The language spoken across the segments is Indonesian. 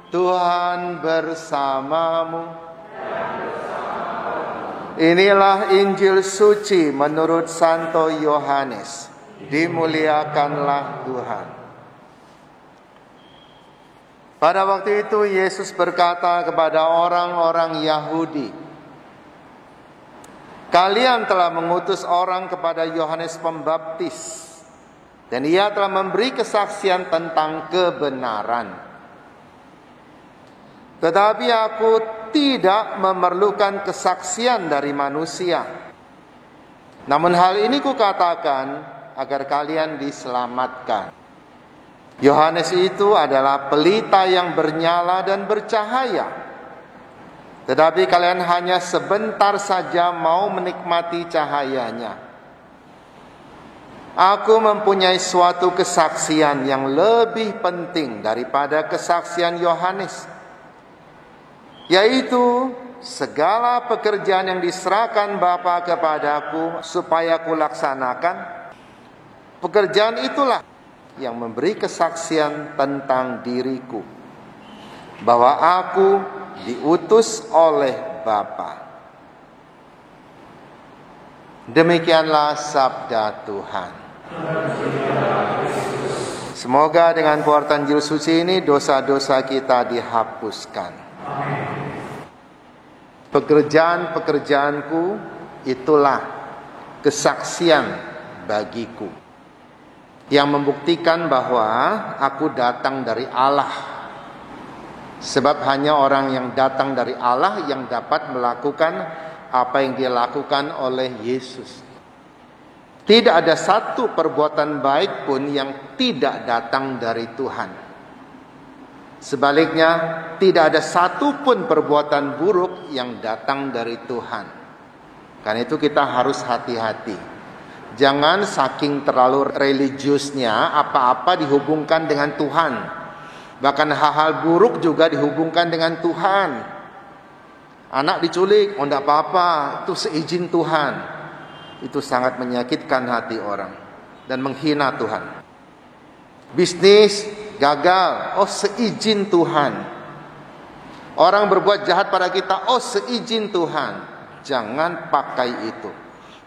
Tuhan bersamamu. Inilah Injil suci menurut Santo Yohanes. Dimuliakanlah Tuhan. Pada waktu itu Yesus berkata kepada orang-orang Yahudi, "Kalian telah mengutus orang kepada Yohanes Pembaptis, dan ia telah memberi kesaksian tentang kebenaran. Tetapi aku tidak memerlukan kesaksian dari manusia. Namun hal ini kukatakan agar kalian diselamatkan. Yohanes itu adalah pelita yang bernyala dan bercahaya. Tetapi kalian hanya sebentar saja mau menikmati cahayanya. Aku mempunyai suatu kesaksian yang lebih penting daripada kesaksian Yohanes, yaitu segala pekerjaan yang diserahkan Bapa kepadaku supaya kulaksanakan. Pekerjaan itulah yang memberi kesaksian tentang diriku, bahwa aku diutus oleh Bapa." Demikianlah sabda Tuhan. Semoga dengan keluaran Injil suci ini dosa-dosa kita dihapuskan. Pekerjaan-pekerjaanku itulah kesaksian bagiku, yang membuktikan bahwa aku datang dari Allah. Sebab hanya orang yang datang dari Allah yang dapat melakukan apa yang dia lakukan oleh Yesus. Tidak ada satu perbuatan baik pun yang tidak datang dari Tuhan. Sebaliknya, tidak ada satu pun perbuatan buruk yang datang dari Tuhan. Karena itu kita harus hati-hati. Jangan saking terlalu religiusnya apa-apa dihubungkan dengan Tuhan. Bahkan hal-hal buruk juga dihubungkan dengan Tuhan. Anak diculik, oh enggak apa-apa, itu seizin Tuhan. Itu sangat menyakitkan hati orang dan menghina Tuhan. Bisnis gagal, oh seizin Tuhan. Orang berbuat jahat pada kita, oh seizin Tuhan. Jangan pakai itu.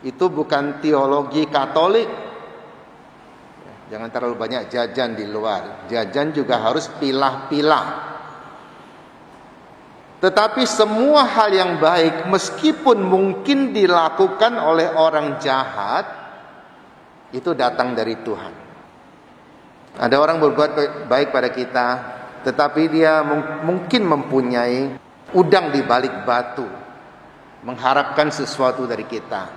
Itu bukan teologi Katolik. Jangan terlalu banyak jajan di luar. Jajan juga harus pilah-pilah. Tetapi semua hal yang baik, meskipun mungkin dilakukan oleh orang jahat, itu datang dari Tuhan. Ada orang berbuat baik pada kita, tetapi dia mungkin mempunyai udang di balik batu, mengharapkan sesuatu dari kita.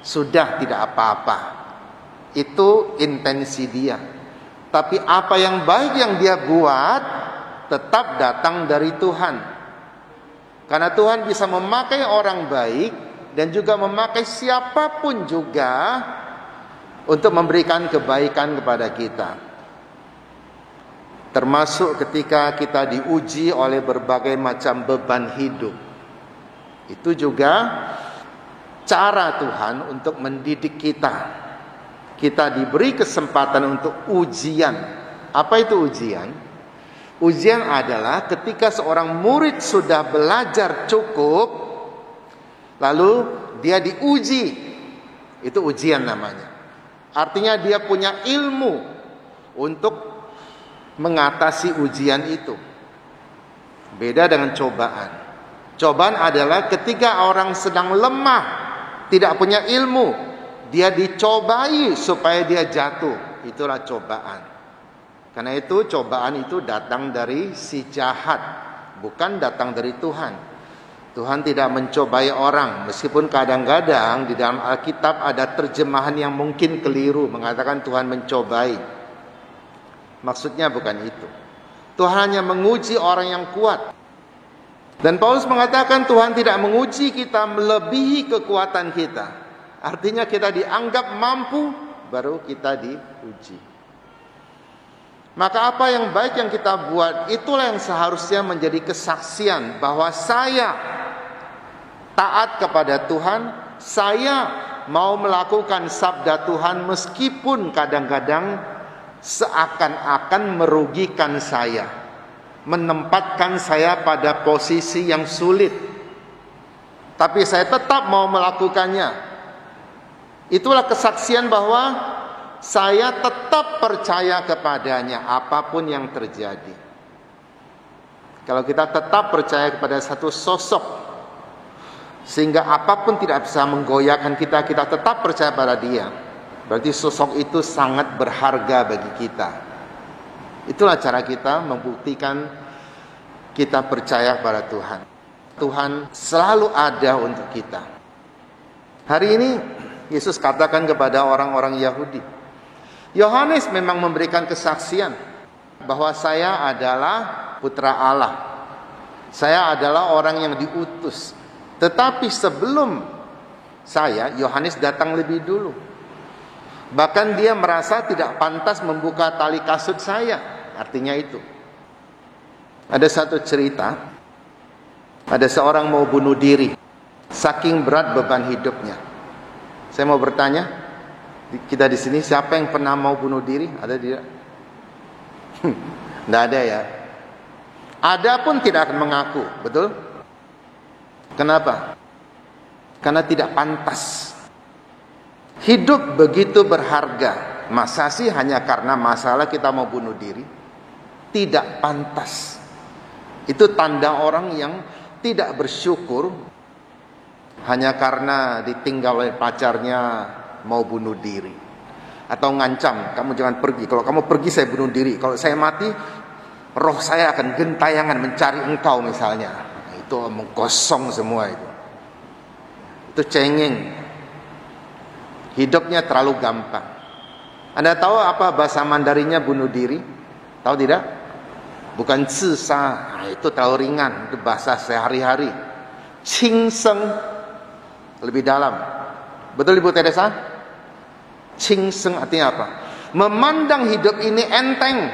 Sudah tidak apa-apa. Itu intensi dia. Tapi apa yang baik yang dia buat tetap datang dari Tuhan. Karena Tuhan bisa memakai orang baik dan juga memakai siapapun juga untuk memberikan kebaikan kepada kita. Termasuk ketika kita diuji oleh berbagai macam beban hidup. Itu juga cara Tuhan untuk mendidik kita. Kita diberi kesempatan untuk ujian. Apa itu ujian? Ujian adalah ketika seorang murid sudah belajar cukup, lalu dia diuji. Itu ujian namanya. Artinya dia punya ilmu untuk mengatasi ujian itu. Beda dengan cobaan. Cobaan adalah ketika orang sedang lemah, tidak punya ilmu, dia dicobai supaya dia jatuh. Itulah cobaan. Karena itu cobaan itu datang dari si jahat, bukan datang dari Tuhan. Tuhan tidak mencobai orang, meskipun kadang-kadang di dalam Alkitab ada terjemahan yang mungkin keliru, mengatakan Tuhan mencobai. Maksudnya bukan itu. Tuhan hanya menguji orang yang kuat. Dan Paulus mengatakan Tuhan tidak menguji kita melebihi kekuatan kita. Artinya kita dianggap mampu, baru kita diuji. Maka apa yang baik yang kita buat, itulah yang seharusnya menjadi kesaksian bahwa saya taat kepada Tuhan, saya mau melakukan sabda Tuhan meskipun kadang-kadang seakan-akan merugikan saya. menempatkan saya pada posisi yang sulit, tapi saya tetap mau melakukannya. Itulah kesaksian bahwa saya tetap percaya kepadanya apapun yang terjadi. Kalau kita tetap percaya kepada satu sosok, sehingga apapun tidak bisa menggoyahkan kita, kita tetap percaya pada dia, berarti sosok itu sangat berharga bagi kita. Itulah cara kita membuktikan kita percaya pada Tuhan. Tuhan selalu ada untuk kita. Hari ini Yesus katakan kepada orang-orang Yahudi, Yohanes memang memberikan kesaksian bahwa saya adalah putra Allah, saya adalah orang yang diutus. Tetapi sebelum saya, Yohanes datang lebih dulu. Bahkan dia merasa tidak pantas membuka tali kasut saya. Artinya itu. Ada satu cerita, ada seorang mau bunuh diri, saking berat beban hidupnya. Saya mau bertanya, kita di sini siapa yang pernah mau bunuh diri? Ada tidak? Tidak ada ya. Ada pun tidak akan mengaku, betul? Kenapa? Karena tidak pantas. Hidup begitu berharga. Masa sih hanya karena masalah kita mau bunuh diri? Tidak pantas. Itu tanda orang yang tidak bersyukur hanya karena ditinggal oleh pacarnya mau bunuh diri. Atau ngancam, kamu jangan pergi. Kalau kamu pergi saya bunuh diri. Kalau saya mati, roh saya akan gentayangan mencari engkau misalnya. Itu omong kosong semua itu. Itu cengeng. Hidupnya terlalu gampang. Anda tahu apa bahasa Mandarinnya bunuh diri? Tahu tidak? Bukan zisa, itu terlalu ringan, itu bahasa sehari-hari. Qingseng, lebih dalam. Betul Ibu Teresa? Qingseng artinya apa? Memandang hidup ini enteng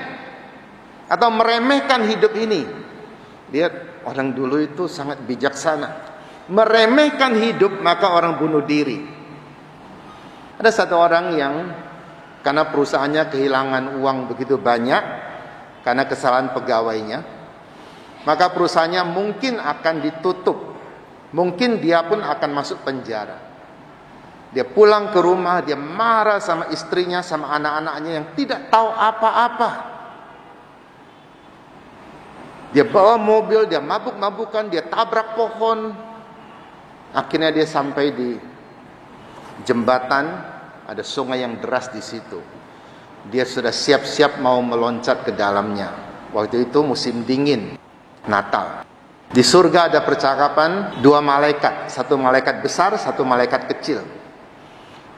atau meremehkan hidup ini. Lihat, orang dulu itu sangat bijaksana. Meremehkan hidup, maka orang bunuh diri. Ada satu orang yang karena perusahaannya kehilangan uang begitu banyak karena kesalahan pegawainya, maka perusahaannya mungkin akan ditutup. Mungkin dia pun akan masuk penjara. Dia pulang ke rumah, dia marah sama istrinya, sama anak-anaknya yang tidak tahu apa-apa. Dia bawa mobil, dia mabuk-mabukan, dia tabrak pohon. Akhirnya dia sampai di jembatan, ada sungai yang deras di situ. Dia sudah siap-siap mau meloncat ke dalamnya. Waktu itu musim dingin, Natal. Di surga ada percakapan dua malaikat, satu malaikat besar, satu malaikat kecil.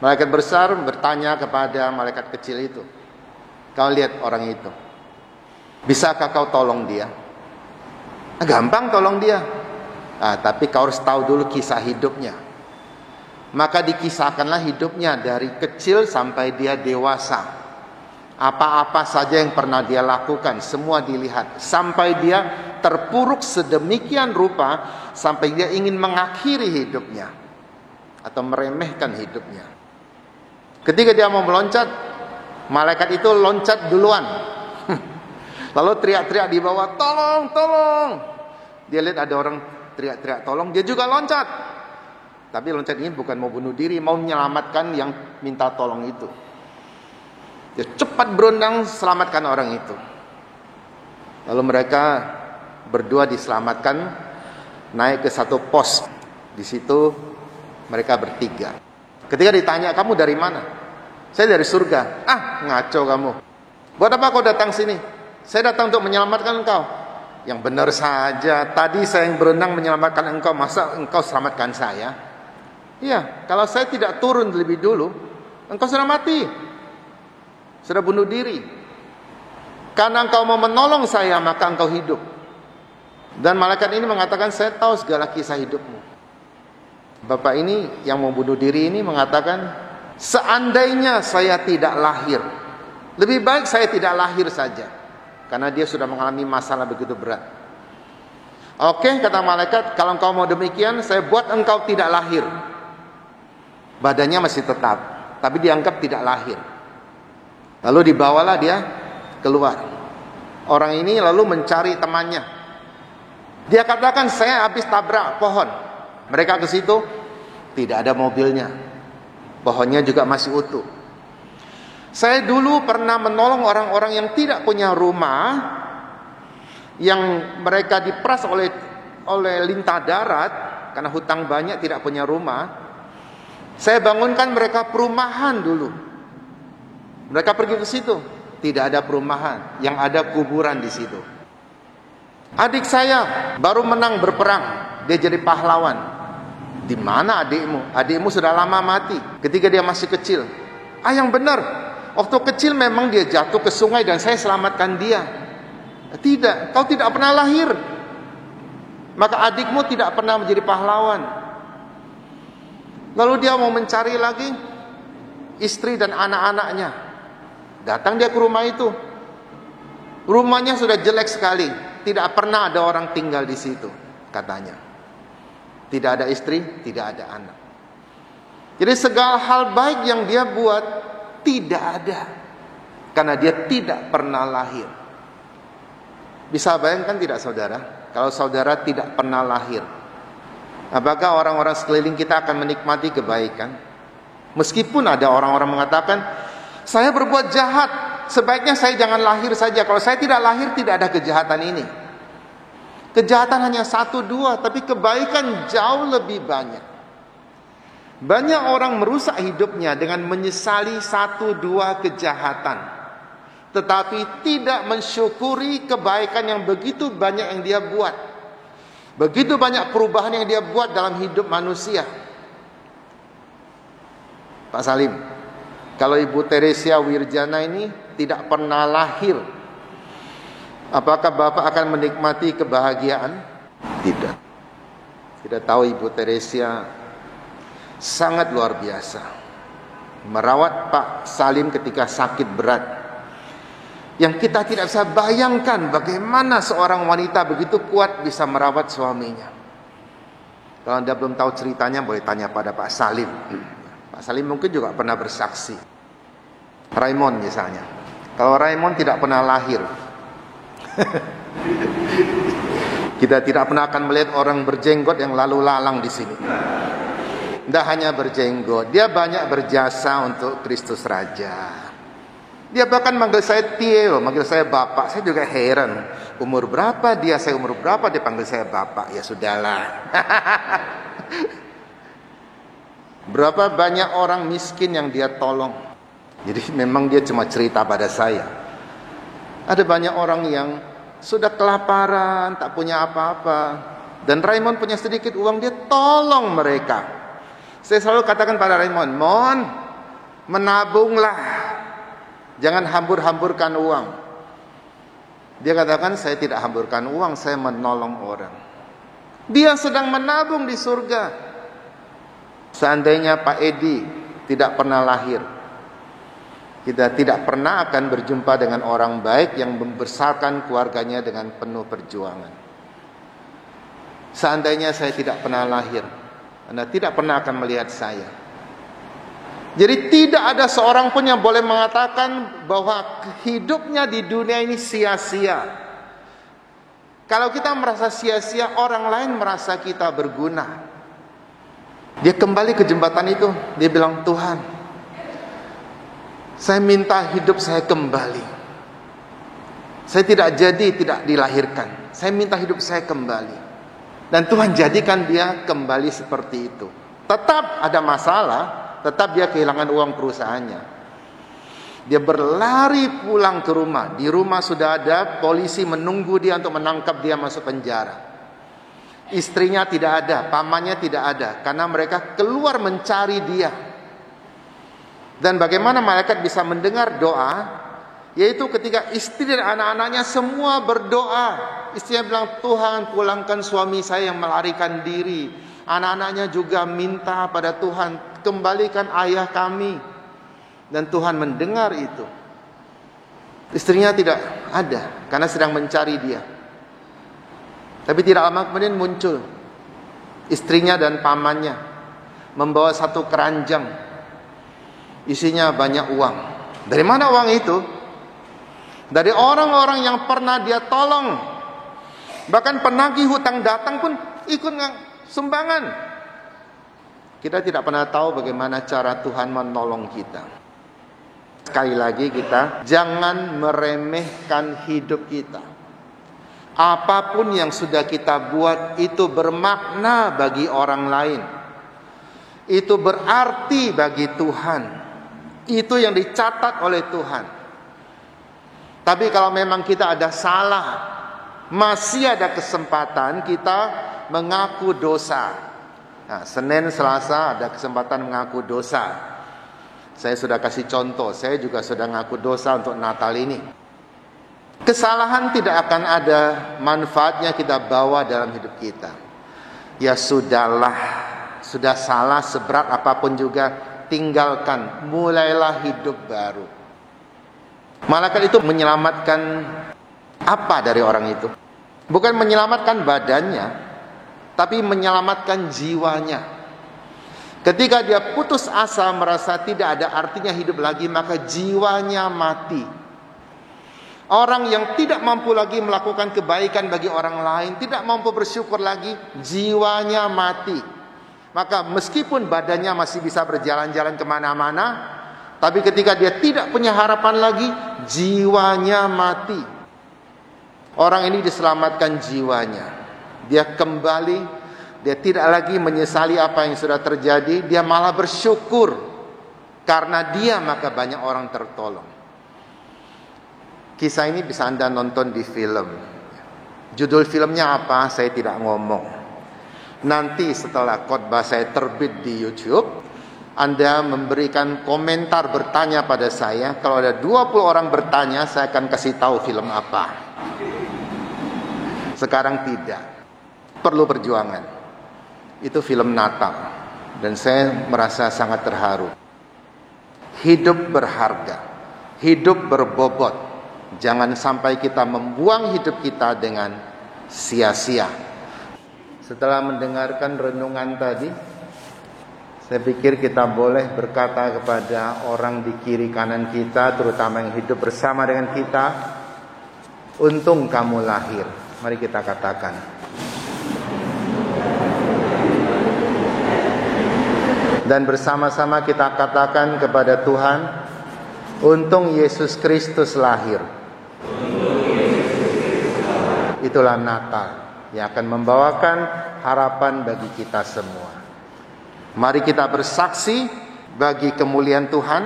Malaikat besar bertanya kepada malaikat kecil itu, kau lihat orang itu, bisakah kau tolong dia? Gampang tolong dia. Tapi kau harus tahu dulu kisah hidupnya. Maka dikisahkanlah hidupnya dari kecil sampai dia dewasa. Apa-apa saja yang pernah dia lakukan, semua dilihat. Sampai dia terpuruk sedemikian rupa, sampai dia ingin mengakhiri hidupnya. Atau meremehkan hidupnya. Ketika dia mau meloncat, malaikat itu loncat duluan. Lalu teriak-teriak di bawah, tolong, tolong. Dia lihat ada orang teriak-teriak tolong, dia juga loncat. Tapi loncat ini bukan mau bunuh diri, mau menyelamatkan yang minta tolong itu. Dia cepat berundang selamatkan orang itu. Lalu mereka berdua diselamatkan, naik ke satu pos. Di situ mereka bertiga. Ketika ditanya, kamu dari mana? Saya dari surga. Ngaco kamu. Buat apa kau datang sini? Saya datang untuk menyelamatkan engkau. Yang benar saja, tadi saya yang berenang menyelamatkan engkau, masa engkau selamatkan saya? Iya, kalau saya tidak turun lebih dulu, engkau sudah mati, sudah bunuh diri. Karena engkau mau menolong saya, maka engkau hidup. Dan malaikat ini mengatakan, saya tahu segala kisah hidupmu. Bapak ini yang mau bunuh diri ini mengatakan, seandainya saya tidak lahir, lebih baik saya tidak lahir saja. Karena dia sudah mengalami masalah begitu berat. Oke, kata malaikat, kalau engkau mau demikian, saya buat engkau tidak lahir. Badannya masih tetap, tapi dianggap tidak lahir. Lalu dibawalah dia keluar. Orang ini lalu mencari temannya. Dia katakan, saya habis tabrak pohon. Mereka ke situ, tidak ada mobilnya. Pohonnya juga masih utuh. Saya dulu pernah menolong orang-orang yang tidak punya rumah, yang mereka diperas oleh lintah darat karena hutang banyak, tidak punya rumah. Saya bangunkan mereka perumahan dulu. Mereka pergi ke situ, tidak ada perumahan, yang ada kuburan di situ. Adik saya baru menang berperang, dia jadi pahlawan. Di mana adikmu? Adikmu sudah lama mati ketika dia masih kecil. Yang benar, waktu kecil memang dia jatuh ke sungai dan saya selamatkan dia. Tidak, kau tidak pernah lahir, maka adikmu tidak pernah menjadi pahlawan. Lalu dia mau mencari lagi istri dan anak-anaknya. Datang dia ke rumah itu. Rumahnya sudah jelek sekali, tidak pernah ada orang tinggal di situ, katanya. Tidak ada istri, tidak ada anak. Jadi segala hal baik yang dia buat tidak ada, karena dia tidak pernah lahir. Bisa bayangkan tidak saudara, kalau saudara tidak pernah lahir, apakah orang-orang sekeliling kita akan menikmati kebaikan? Meskipun ada orang-orang mengatakan, saya berbuat jahat, sebaiknya saya jangan lahir saja. Kalau saya tidak lahir, tidak ada kejahatan ini. Kejahatan hanya 1-2, tapi kebaikan jauh lebih banyak. Banyak orang merusak hidupnya dengan menyesali 1-2 kejahatan, tetapi tidak mensyukuri kebaikan yang begitu banyak yang dia buat. Begitu banyak perubahan yang dia buat dalam hidup manusia. Pak Salim, kalau Ibu Teresia Wirjana ini tidak pernah lahir, apakah Bapak akan menikmati kebahagiaan? Tidak. Kita tahu Ibu Teresia sangat luar biasa merawat Pak Salim ketika sakit berat, yang kita tidak bisa bayangkan bagaimana seorang wanita begitu kuat bisa merawat suaminya. Kalau Anda belum tahu ceritanya, boleh tanya pada Pak Salim. Pak Salim mungkin juga pernah bersaksi. Raymond misalnya, kalau Raymond tidak pernah lahir, kita tidak pernah akan melihat orang berjenggot yang lalu lalang di sini. Tidak hanya berjenggot, dia banyak berjasa untuk Kristus Raja. Dia bahkan manggil saya Tie, manggil saya Bapak. Saya juga heran, umur berapa dia, saya umur berapa, dia panggil saya Bapak. Ya sudahlah. Berapa banyak orang miskin yang dia tolong. Jadi memang dia cuma cerita pada saya. Ada banyak orang yang sudah kelaparan, tak punya apa-apa, dan Raymond punya sedikit uang, dia tolong mereka. Saya selalu katakan pada Raymond, Mon, menabunglah, jangan hambur-hamburkan uang. Dia katakan, saya tidak hamburkan uang, saya menolong orang. Dia sedang menabung di surga. Seandainya Pak Edi tidak pernah lahir, kita tidak pernah akan berjumpa dengan orang baik yang membesarkan keluarganya dengan penuh perjuangan. Seandainya saya tidak pernah lahir, Anda tidak pernah akan melihat saya. Jadi tidak ada seorang pun yang boleh mengatakan bahwa hidupnya di dunia ini sia-sia. Kalau kita merasa sia-sia, orang lain merasa kita berguna. Dia kembali ke jembatan itu, dia bilang, Tuhan, saya minta hidup saya kembali. Saya tidak dilahirkan, saya minta hidup saya kembali. Dan Tuhan jadikan dia kembali seperti itu. Tetap ada masalah, tetap dia kehilangan uang perusahaannya. Dia berlari pulang ke rumah. Di rumah sudah ada polisi menunggu dia untuk menangkap dia masuk penjara. Istrinya tidak ada, pamannya tidak ada, karena mereka keluar mencari dia. Dan bagaimana malaikat bisa mendengar doa? Yaitu ketika istri dan anak-anaknya semua berdoa. Istrinya bilang, Tuhan pulangkan suami saya yang melarikan diri. Anak-anaknya juga minta pada Tuhan, kembalikan ayah kami. Dan Tuhan mendengar itu. Istrinya tidak ada, karena sedang mencari dia. Tapi tidak lama kemudian muncul istrinya dan pamannya, membawa satu keranjang, isinya banyak uang. Dari mana uang itu? Dari orang-orang yang pernah dia tolong. Bahkan penagih hutang datang pun ikut sumbangan. Kita tidak pernah tahu bagaimana cara Tuhan menolong kita. Sekali lagi kita jangan meremehkan hidup kita. Apapun yang sudah kita buat itu bermakna bagi orang lain. Itu berarti bagi Tuhan. Itu yang dicatat oleh Tuhan. Tapi kalau memang kita ada salah, masih ada kesempatan kita mengaku dosa. Nah, Senin, Selasa ada kesempatan mengaku dosa. Saya sudah kasih contoh, saya juga sudah mengaku dosa untuk Natal ini. Kesalahan tidak akan ada manfaatnya kita bawa dalam hidup kita. Ya sudahlah, sudah salah seberat apapun juga, tinggalkan, mulailah hidup baru. Malaikat itu menyelamatkan apa dari orang itu? Bukan menyelamatkan badannya, tapi menyelamatkan jiwanya. Ketika dia putus asa, merasa tidak ada artinya hidup lagi, maka jiwanya mati. Orang yang tidak mampu lagi melakukan kebaikan bagi orang lain, tidak mampu bersyukur lagi, jiwanya mati. Maka meskipun badannya masih bisa berjalan-jalan kemana-mana, tapi ketika dia tidak punya harapan lagi, jiwanya mati. Orang ini diselamatkan jiwanya. Dia kembali, dia tidak lagi menyesali apa yang sudah terjadi, dia malah bersyukur. Karena dia maka banyak orang tertolong. Kisah ini bisa Anda nonton di film. Judul filmnya apa? Saya tidak ngomong. Nanti setelah khotbah saya terbit di YouTube, Anda memberikan komentar, bertanya pada saya. Kalau ada 20 orang bertanya, saya akan kasih tahu film apa. Sekarang tidak. Perlu perjuangan. Itu film Natal. Dan saya merasa sangat terharu. Hidup berharga. Hidup berbobot. Jangan sampai kita membuang hidup kita dengan sia-sia. Setelah mendengarkan renungan tadi, saya pikir kita boleh berkata kepada orang di kiri kanan kita, terutama yang hidup bersama dengan kita, untung kamu lahir. Mari kita katakan. Dan bersama-sama kita katakan kepada Tuhan, untung Yesus Kristus lahir. Itulah Natal yang akan membawakan harapan bagi kita semua. Mari kita bersaksi bagi kemuliaan Tuhan,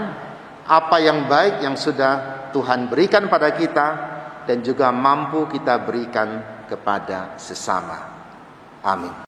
apa yang baik yang sudah Tuhan berikan pada kita dan juga mampu kita berikan kepada sesama. Amin.